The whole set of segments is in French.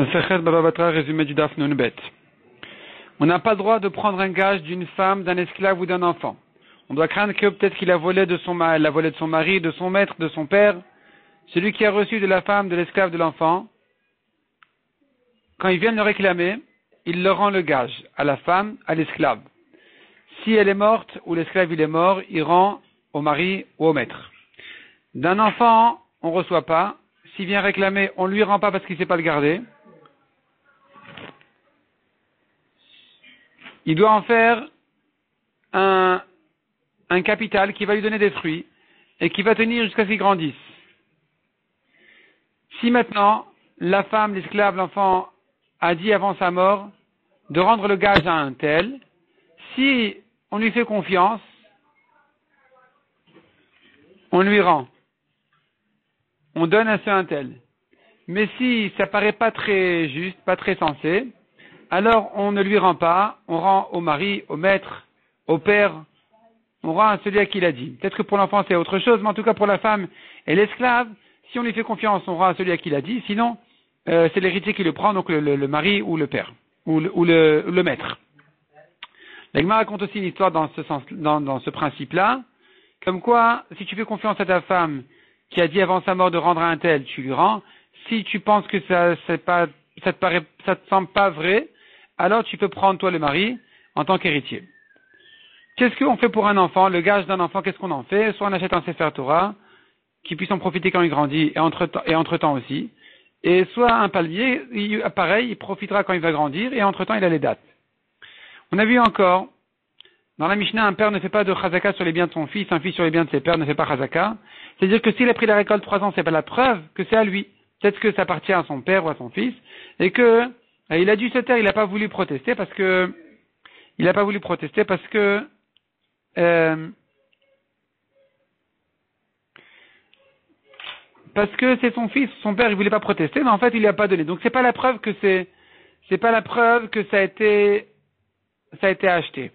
Masechet Baba Batra, résumé du Daf Nun Bet. On n'a pas le droit de prendre un gage d'une femme, d'un esclave ou d'un enfant. On doit craindre que peut-être qu'il a volé de son mari, de son maître, de son père. Celui qui a reçu de la femme, de l'esclave, de l'enfant, quand ils viennent le réclamer, il leur rend le gage à la femme, à l'esclave. Si elle est morte ou l'esclave il est mort, il rend au mari ou au maître. D'un enfant, on ne reçoit pas. S'il vient réclamer, on ne lui rend pas parce qu'il ne sait pas le garder. Il doit en faire un capital qui va lui donner des fruits et qui va tenir jusqu'à ce qu'il grandisse. Si maintenant, la femme, l'esclave, l'enfant a dit avant sa mort de rendre le gage à un tel, si on lui fait confiance, on lui rend. On donne à ce un tel. Mais si ça paraît pas très juste, pas très sensé, alors on ne lui rend pas, on rend au mari, au maître, au père, on rend à celui à qui il a dit. Peut-être que pour l'enfant c'est autre chose, mais en tout cas pour la femme et l'esclave, si on lui fait confiance, on rend à celui à qui il a dit, sinon c'est l'héritier qui le prend, donc le mari ou le père, ou le maître. La Gemara raconte aussi une histoire dans ce sens, dans ce principe-là, comme quoi, si tu fais confiance à ta femme qui a dit avant sa mort de rendre à un tel, tu lui rends. Si tu penses que ça te semble pas vrai, alors tu peux prendre toi le mari en tant qu'héritier. Qu'est-ce qu'on fait pour un enfant? Le gage d'un enfant, qu'est-ce qu'on en fait? Soit on achète un Sefer Torah, qui puisse en profiter quand il grandit, et entre-temps aussi. Et soit un palmier, pareil, il profitera quand il va grandir, et entre-temps il a les dates. On a vu encore, dans la Mishnah, un père ne fait pas de chazaka sur les biens de son fils, un fils sur les biens de ses pères ne fait pas chazaka. C'est-à-dire que s'il a pris la récolte 3 ans, c'est pas la preuve que c'est à lui. Peut-être que ça appartient à son père ou à son fils, et que il a dû se taire, il n'a pas voulu protester parce que c'est son fils, son père, il voulait pas protester, mais en fait il lui a pas donné. Donc c'est pas la preuve que ça a été acheté.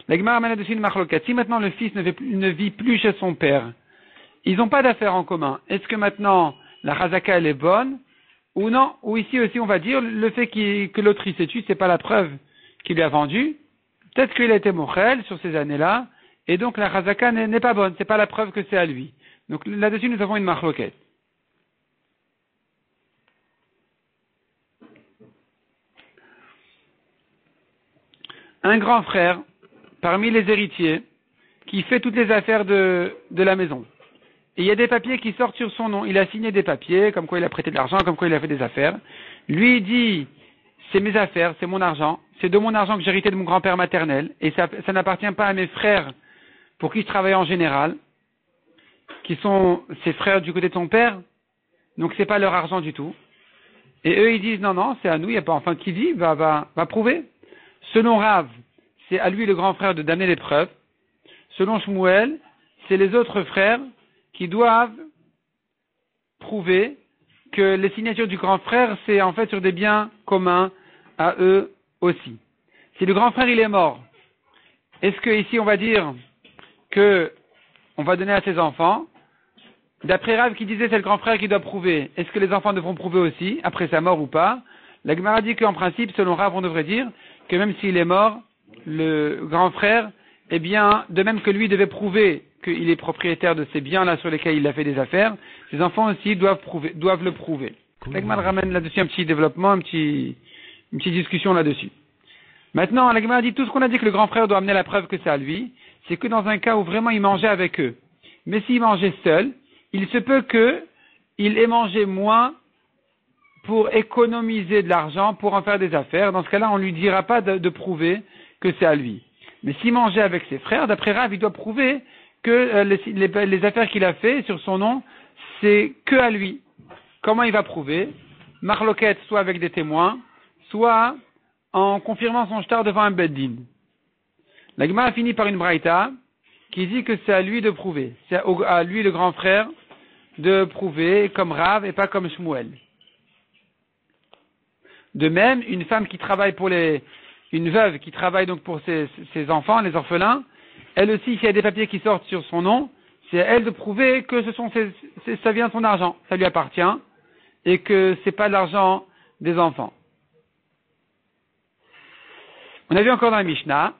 La Gemara amène dessus une marloquette. Si maintenant le fils ne vit plus chez son père, ils n'ont pas d'affaires en commun. Est-ce que maintenant la chazaka elle est bonne ou non? Ou ici aussi on va dire le fait que l'autre il s'est tué, c'est pas la preuve qu'il lui a vendu. Peut-être qu'il a été mochel sur ces années-là et donc la chazaka n'est pas bonne. C'est pas la preuve que c'est à lui. Donc là-dessus nous avons une marloquette. Un grand frère parmi les héritiers qui fait toutes les affaires de la maison. Et il y a des papiers qui sortent sur son nom. Il a signé des papiers, comme quoi il a prêté de l'argent, comme quoi il a fait des affaires. Lui, il dit, c'est mes affaires, c'est mon argent, c'est de mon argent que j'ai hérité de mon grand-père maternel, et ça n'appartient pas à mes frères pour qui je travaille en général, qui sont ses frères du côté de son père, donc c'est pas leur argent du tout. Et eux, ils disent, non, c'est à nous, il n'y a pas, enfin, qui dit, va prouver. Selon Rav, c'est à lui le grand frère de donner les preuves. Selon Shmuel, c'est les autres frères qui doivent prouver que les signatures du grand frère, c'est en fait sur des biens communs à eux aussi. Si le grand frère il est mort, est-ce que ici on va dire que on va donner à ses enfants? D'après Rav qui disait c'est le grand frère qui doit prouver, est-ce que les enfants devront prouver aussi, après sa mort ou pas? La Gemara dit qu'en principe, selon Rav, on devrait dire que même s'il est mort, le grand frère, eh bien, de même que lui devait prouver qu'il est propriétaire de ces biens-là sur lesquels il a fait des affaires, ses enfants aussi doivent le prouver. La Gemara ramène là-dessus un petit développement, une petite discussion là-dessus. Maintenant, la Gemara dit tout ce qu'on a dit que le grand frère doit amener la preuve que c'est à lui, c'est que dans un cas où vraiment il mangeait avec eux. Mais s'il mangeait seul, il se peut qu'il ait mangé moins pour économiser de l'argent, pour en faire des affaires. Dans ce cas-là, on ne lui dira pas de prouver que c'est à lui. Mais s'il mangeait avec ses frères, d'après Rav, il doit prouver que les affaires qu'il a fait sur son nom, c'est que à lui. Comment il va prouver? Marloquette, soit avec des témoins, soit en confirmant son shtar devant un beddin. La Gemara finit par une braïta qui dit que c'est à lui de prouver. C'est à lui, le grand frère, de prouver comme Rav et pas comme Shmuel. De même, une femme qui travaille une veuve qui travaille donc pour ses enfants, les orphelins, elle aussi, s'il y a des papiers qui sortent sur son nom, c'est à elle de prouver que ça vient de son argent, ça lui appartient, et que c'est pas de l'argent des enfants. On a vu encore dans la Mishnah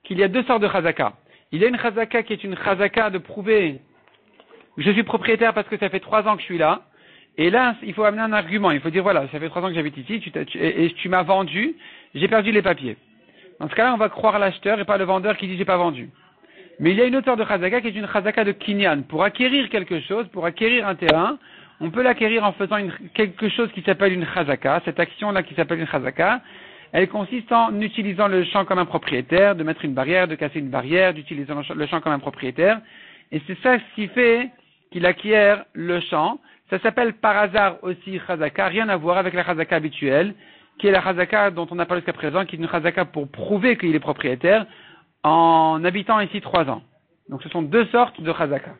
qu'il y a deux sortes de chazaka. Il y a une chazaka qui est une chazaka de prouver que je suis propriétaire parce que ça fait 3 ans que je suis là. Et là, il faut amener un argument. Il faut dire, voilà, ça fait 3 ans que j'habite ici, et tu m'as vendu, j'ai perdu les papiers. Dans ce cas-là, on va croire l'acheteur et pas le vendeur qui dit j'ai pas vendu. Mais il y a une autre sorte de chazaka qui est une chazaka de kinyan. Pour acquérir quelque chose, pour acquérir un terrain, on peut l'acquérir en faisant quelque chose qui s'appelle une chazaka. Cette action-là qui s'appelle une chazaka, elle consiste en utilisant le champ comme un propriétaire, de mettre une barrière, de casser une barrière, d'utiliser le champ comme un propriétaire. Et c'est ça ce qui fait qu'il acquiert le champ. Ça s'appelle par hasard aussi chazaka, rien à voir avec la chazaka habituelle, qui est la chazaka dont on a parlé jusqu'à présent, qui est une chazaka pour prouver qu'il est propriétaire en habitant ici 3 ans. Donc ce sont deux sortes de chazaka.